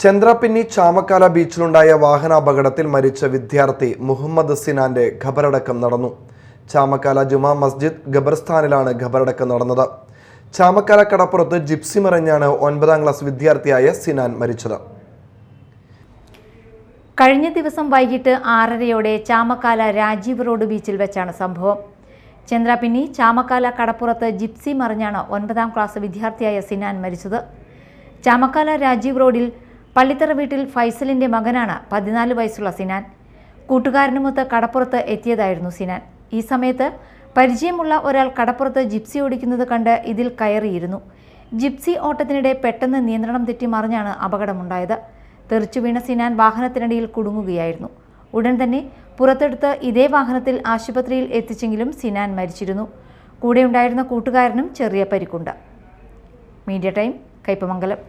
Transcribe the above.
ചന്ദ്രപിന്നി ചാമക്കാല ബീച്ചിലുണ്ടായ വാഹനാപകടത്തിൽ മരിച്ച വിദ്യാർത്ഥി മുഹമ്മദ് സിനാന്റെ ഖബറടക്കം നടന്നു. ചാമക്കാല ജുമാ മസ്ജിദ് ഖബർസ്ഥാനിലാണ് ഖബറടക്കം നടന്നത്. ചാമക്കാല കടപ്പുറത്ത് ജിപ്സി മറിഞ്ഞാണ് 9ാം ക്ലാസ് വിദ്യാർത്ഥിയായ സിനാൻ മരിച്ചത്. കഴിഞ്ഞ ദിവസം വൈകിട്ട് 6:30 ചാമക്കാല രാജീവ് റോഡ് ബീച്ചിൽ വെച്ചാണ് സംഭവം. ചന്ദ്രപിന്നി ചാമക്കാല കടപ്പുറത്ത് ജിപ്സി മറിഞ്ഞാണ് 9ാം ക്ലാസ് വിദ്യാർത്ഥിയായ സിനാൻ മരിച്ചത്. ചാമക്കാല രാജീവ് റോഡിൽ പള്ളിത്തറ വീട്ടിൽ ഫൈസലിന്റെ മകനാണ് 14 വയസ്സുള്ള സിനാൻ. കൂട്ടുകാരനുമൊത്ത് കടപ്പുറത്ത് എത്തിയതായിരുന്നു സിനാൻ. ഈ സമയത്ത് പരിചയമുള്ള ഒരാൾ കടപ്പുറത്ത് ജിപ്സി ഓടിക്കുന്നത് കണ്ട് ഇതിൽ കയറിയിരുന്നു. ജിപ്സി ഓട്ടത്തിനിടെ പെട്ടെന്ന് നിയന്ത്രണം തെറ്റി മറിഞ്ഞാണ് അപകടമുണ്ടായത്. തെറിച്ചു വീണ സിനാൻ വാഹനത്തിനിടയിൽ കുടുങ്ങുകയായിരുന്നു. ഉടൻ തന്നെ പുറത്തെടുത്ത് ഇതേ വാഹനത്തിൽ ആശുപത്രിയിൽ എത്തിച്ചെങ്കിലും സിനാൻ മരിച്ചിരുന്നു. കൂടെയുണ്ടായിരുന്ന കൂട്ടുകാരനും ചെറിയ പരിക്കുണ്ട്. Media time, Kaipamangalam.